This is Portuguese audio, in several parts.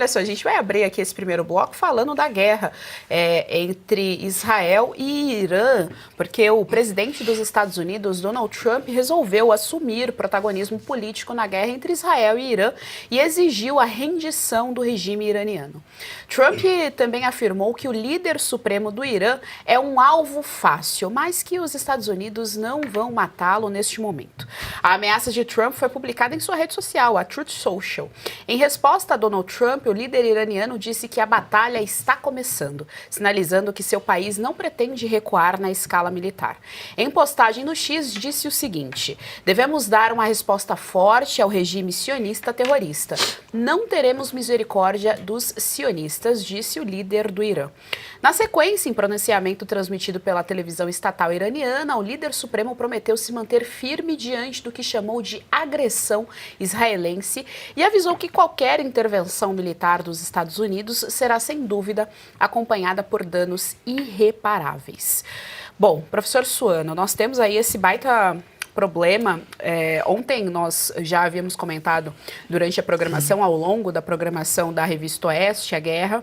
Olha só, a gente vai abrir aqui esse primeiro bloco falando da guerra entre Israel e Irã, porque o presidente dos Estados Unidos, Donald Trump, resolveu assumir protagonismo político na guerra entre Israel e Irã e exigiu a rendição do regime iraniano. Trump também afirmou que o líder supremo do Irã é um alvo fácil, mas que os Estados Unidos não vão matá-lo neste momento. A ameaça de Trump foi publicada em sua rede social, a Truth Social. Em resposta a Donald Trump, o líder iraniano disse que a batalha está começando, sinalizando que seu país não pretende recuar na escala militar. Em postagem no X, disse o seguinte: devemos dar uma resposta forte ao regime sionista terrorista. Não teremos misericórdia dos sionistas, disse o líder do Irã. Na sequência, em pronunciamento transmitido pela televisão estatal iraniana, o líder supremo prometeu se manter firme diante do que chamou de agressão israelense e avisou que qualquer intervenção militar dos Estados Unidos será, sem dúvida, acompanhada por danos irreparáveis. Bom, professor Suano, nós temos aí esse baita problema. Ontem nós já havíamos comentado durante a programação, ao longo da programação da Revista Oeste, a guerra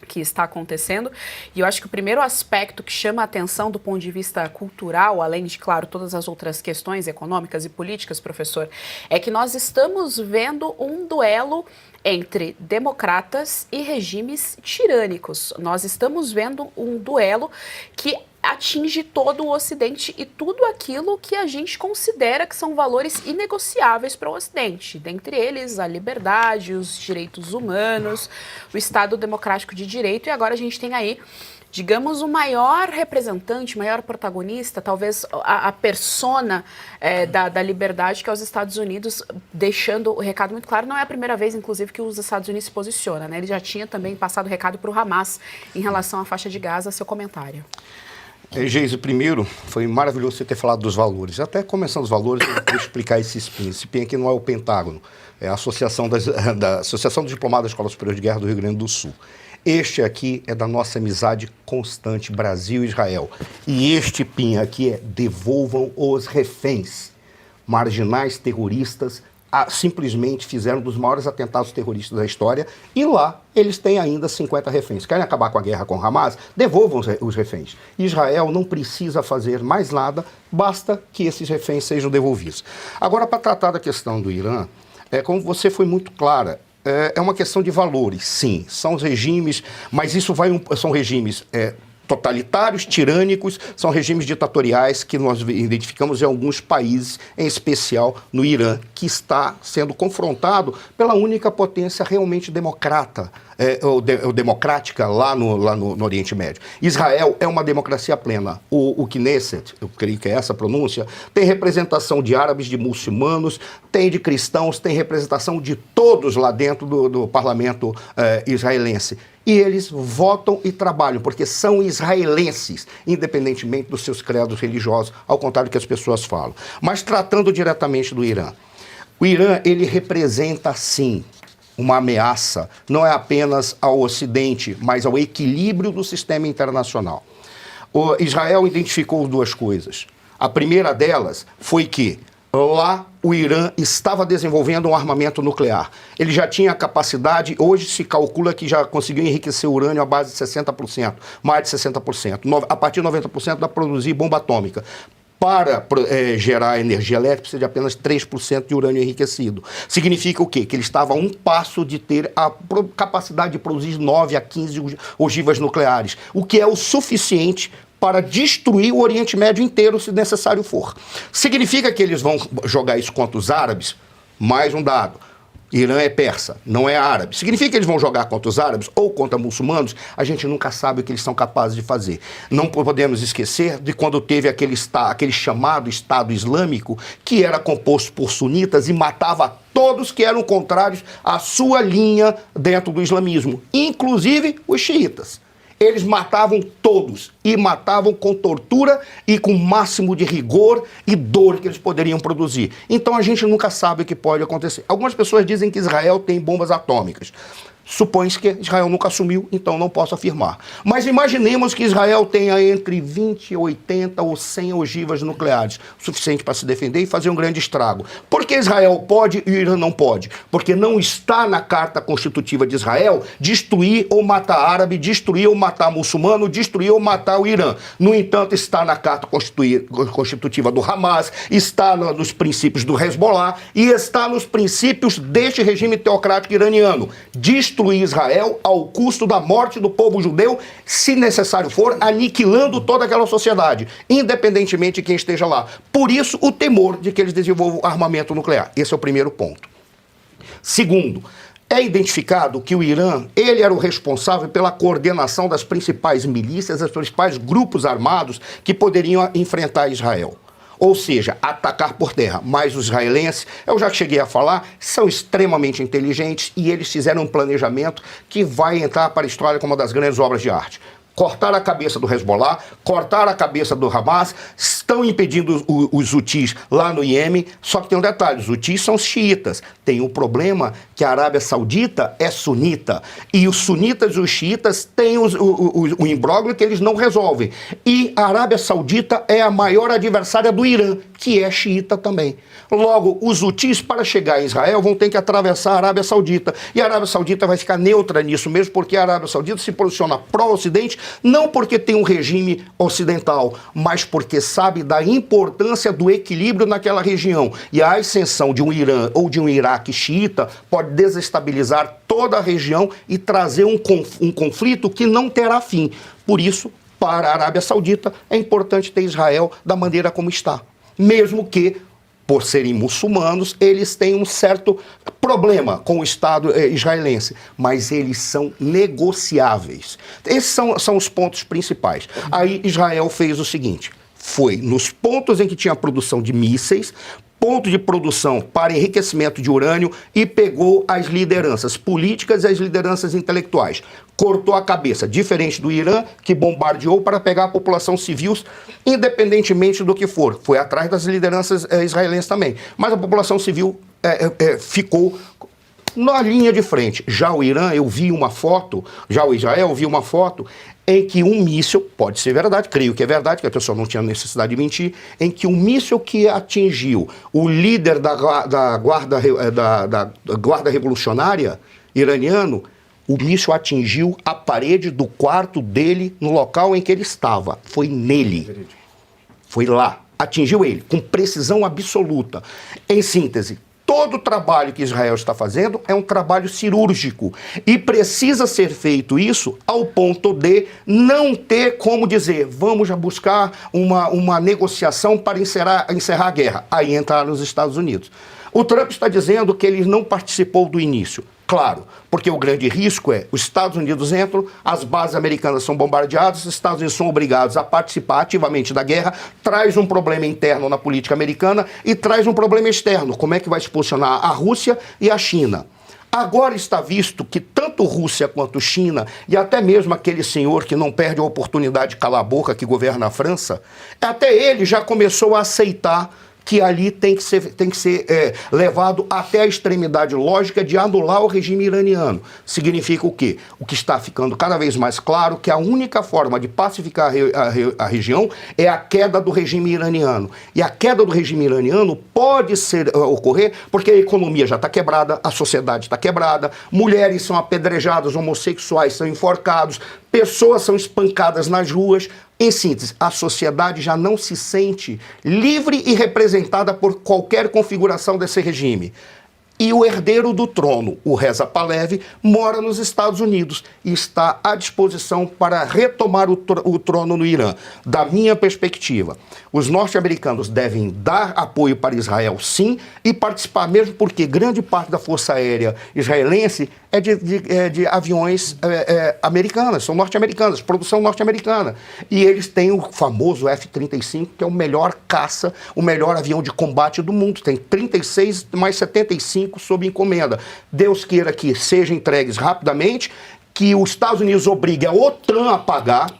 que está acontecendo, e eu acho que o primeiro aspecto que chama a atenção do ponto de vista cultural, além de, claro, todas as outras questões econômicas e políticas, professor, é que nós estamos vendo um duelo entre democratas e regimes tirânicos. Nós estamos vendo um duelo que atinge todo o Ocidente e tudo aquilo que a gente considera que são valores inegociáveis para o Ocidente. Dentre eles, a liberdade, os direitos humanos, o Estado democrático de direito. E agora a gente tem aí, digamos, o maior representante, o maior protagonista, talvez a persona da liberdade, que é os Estados Unidos, deixando o recado muito claro. Não é a primeira vez, inclusive, que os Estados Unidos se posiciona, né? Ele já tinha também passado o recado para o Hamas em relação à faixa de Gaza. Seu comentário. Geise, primeiro, foi maravilhoso você ter falado dos valores. Até começando os valores, eu vou explicar esse SPIN. Esse SPIN aqui não é o Pentágono, é a Associação da Associação dos Diplomados da Escola Superior de Guerra do Rio Grande do Sul. Este aqui é da nossa amizade constante Brasil e Israel. E este PIN aqui é: devolvam os reféns. Marginais terroristas simplesmente fizeram um dos maiores atentados terroristas da história e lá eles têm ainda 50 reféns. Querem acabar com a guerra com Hamas? Devolvam os reféns. Israel não precisa fazer mais nada, basta que esses reféns sejam devolvidos. Agora, para tratar da questão do Irã, como você foi muito clara, é uma questão de valores, sim. São os regimes, mas isso são regimes totalitários, tirânicos, são regimes ditatoriais que nós identificamos em alguns países, em especial no Irã, que está sendo confrontado pela única potência realmente democrática lá no Oriente Médio. Israel é uma democracia plena. O Knesset, eu creio que é essa a pronúncia, tem representação de árabes, de muçulmanos, tem de cristãos, tem representação de todos lá dentro do parlamento israelense. E eles votam e trabalham, porque são israelenses, independentemente dos seus credos religiosos, ao contrário do que as pessoas falam. Mas tratando diretamente do Irã, o Irã, ele representa, sim, uma ameaça, não é apenas ao Ocidente, mas ao equilíbrio do sistema internacional. O Israel identificou duas coisas. A primeira delas foi que lá o Irã estava desenvolvendo um armamento nuclear. Ele já tinha a capacidade, hoje se calcula que já conseguiu enriquecer o urânio à base de 60%, mais de 60%. A partir de 90% dá para produzir bomba atômica. Para gerar energia elétrica, precisa de apenas 3% de urânio enriquecido. Significa o quê? Que ele estava a um passo de ter a capacidade de produzir 9 a 15 ogivas nucleares, o que é o suficiente para destruir o Oriente Médio inteiro, se necessário for. Significa que eles vão jogar isso contra os árabes? Mais um dado. Irã é persa, não é árabe. Significa que eles vão jogar contra os árabes ou contra muçulmanos? A gente nunca sabe o que eles são capazes de fazer. Não podemos esquecer de quando teve aquele chamado Estado Islâmico, que era composto por sunitas e matava todos que eram contrários à sua linha dentro do islamismo, inclusive os xiitas. Eles matavam todos, e matavam com tortura e com o máximo de rigor e dor que eles poderiam produzir. Então a gente nunca sabe o que pode acontecer. Algumas pessoas dizem que Israel tem bombas atômicas. Supõe-se que Israel nunca assumiu, então não posso afirmar. Mas imaginemos que Israel tenha entre 20, 80 ou 100 ogivas nucleares, suficiente para se defender e fazer um grande estrago. Por que Israel pode e o Irã não pode? Porque não está na Carta Constitutiva de Israel destruir ou matar árabe, destruir ou matar muçulmano, destruir ou matar o Irã. No entanto, está na Carta Constitutiva do Hamas, está nos princípios do Hezbollah e está nos princípios deste regime teocrático iraniano. Destruir Israel ao custo da morte do povo judeu, se necessário for, aniquilando toda aquela sociedade, independentemente de quem esteja lá. Por isso, o temor de que eles desenvolvam armamento nuclear. Esse é o primeiro ponto. Segundo, é identificado que o Irã, ele era o responsável pela coordenação das principais milícias, dos principais grupos armados que poderiam enfrentar Israel. Ou seja, atacar por terra. Mas os israelenses, eu já cheguei a falar, são extremamente inteligentes e eles fizeram um planejamento que vai entrar para a história como uma das grandes obras de arte. Cortar a cabeça do Hezbollah, cortar a cabeça do Hamas, estão impedindo os hutis lá no Iêmen, só que tem um detalhe, os hutis são xiitas. Tem um problema que a Arábia Saudita é sunita, e os sunitas e os xiitas têm o imbróglio que eles não resolvem. E a Arábia Saudita é a maior adversária do Irã, que é xiita também. Logo, os hutis, para chegar em Israel, vão ter que atravessar a Arábia Saudita, e a Arábia Saudita vai ficar neutra nisso mesmo, porque a Arábia Saudita se posiciona pró-Ocidente, não porque tem um regime ocidental, mas porque sabe da importância do equilíbrio naquela região. E a ascensão de um Irã ou de um Iraque xiita pode desestabilizar toda a região e trazer um conflito que não terá fim. Por isso, para a Arábia Saudita, é importante ter Israel da maneira como está. Mesmo que, por serem muçulmanos, eles têm um certo problema com o Estado israelense, mas eles são negociáveis. Esses são os pontos principais. Aí Israel fez o seguinte, foi nos pontos em que tinha produção de mísseis, ponto de produção para enriquecimento de urânio e pegou as lideranças políticas e as lideranças intelectuais. Cortou a cabeça, diferente do Irã, que bombardeou para pegar a população civil, independentemente do que for. Foi atrás das lideranças israelenses também. Mas a população civil ficou na linha de frente. Já o Irã, eu vi uma foto, já o Israel, eu vi uma foto em que um míssil, pode ser verdade, creio que é verdade, que a pessoa não tinha necessidade de mentir, em que um míssil que atingiu o líder da guarda revolucionária iraniano, o míssil atingiu a parede do quarto dele no local em que ele estava. Foi nele. Foi lá. Atingiu ele, com precisão absoluta. Em síntese, todo o trabalho que Israel está fazendo é um trabalho cirúrgico e precisa ser feito isso ao ponto de não ter como dizer, vamos buscar uma negociação para encerrar a guerra. Aí entraram os Estados Unidos. O Trump está dizendo que ele não participou do início. Claro, porque o grande risco é os Estados Unidos entram, as bases americanas são bombardeadas, os Estados Unidos são obrigados a participar ativamente da guerra, traz um problema interno na política americana e traz um problema externo. Como é que vai se posicionar a Rússia e a China? Agora está visto que tanto Rússia quanto China, e até mesmo aquele senhor que não perde a oportunidade de calar a boca que governa a França, até ele já começou a aceitar que ali tem que ser levado até a extremidade lógica de anular o regime iraniano. Significa o quê? O que está ficando cada vez mais claro que a única forma de pacificar a região é a queda do regime iraniano. E a queda do regime iraniano pode ocorrer porque a economia já está quebrada, a sociedade está quebrada, mulheres são apedrejadas, homossexuais são enforcados, pessoas são espancadas nas ruas. Em síntese, a sociedade já não se sente livre e representada por qualquer configuração desse regime. E o herdeiro do trono, o Reza Pahlavi, mora nos Estados Unidos e está à disposição para retomar o trono no Irã. Da minha perspectiva, os norte-americanos devem dar apoio para Israel, sim, e participar mesmo porque grande parte da força aérea israelense é de aviões americanas, são norte-americanas, produção norte-americana. E eles têm o famoso F-35, que é o melhor caça, o melhor avião de combate do mundo. Tem 36 mais 75 sob encomenda. Deus queira que sejam entregues rapidamente, que os Estados Unidos obrigue a OTAN a pagar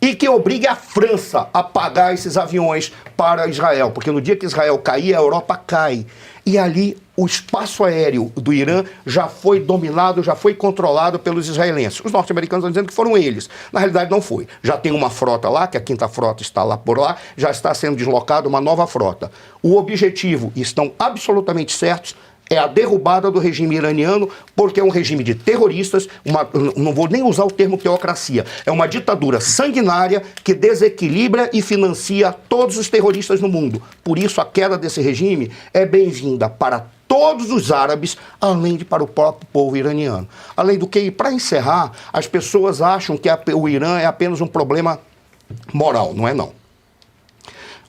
e que obrigue a França a pagar esses aviões para Israel, porque no dia que Israel cair, a Europa cai. e ali o espaço aéreo do Irã já foi dominado, já foi controlado pelos israelenses. Os norte-americanos estão dizendo que foram eles. Na realidade, não foi. Já tem uma frota lá, que a quinta frota está lá por lá, já está sendo deslocada uma nova frota. O objetivo, e estão absolutamente certos, é a derrubada do regime iraniano, porque é um regime de terroristas, não vou nem usar o termo teocracia, é uma ditadura sanguinária que desequilibra e financia todos os terroristas no mundo. Por isso, a queda desse regime é bem-vinda para todos os árabes, além de para o próprio povo iraniano. Além do que, para encerrar, as pessoas acham que o Irã é apenas um problema moral, não é não.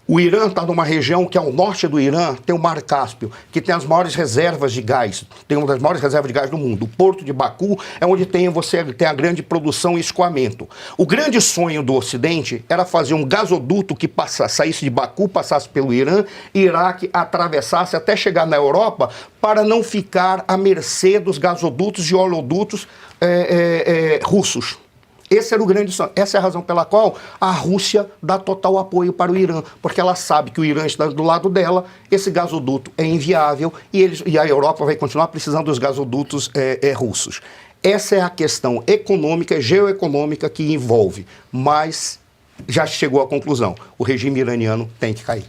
O Irã está numa região que ao norte do Irã tem o Mar Cáspio, que tem as maiores reservas de gás, tem uma das maiores reservas de gás do mundo. O porto de Baku é onde você tem a grande produção e escoamento. O grande sonho do Ocidente era fazer um gasoduto que saísse de Baku, passasse pelo Irã, Iraque, atravessasse até chegar na Europa, para não ficar à mercê dos gasodutos e oleodutos russos. Esse era o grande sonho. Essa é a razão pela qual a Rússia dá total apoio para o Irã, porque ela sabe que o Irã está do lado dela, esse gasoduto é inviável e a Europa vai continuar precisando dos gasodutos russos. Essa é a questão econômica, geoeconômica que envolve, mas já chegou à conclusão, o regime iraniano tem que cair.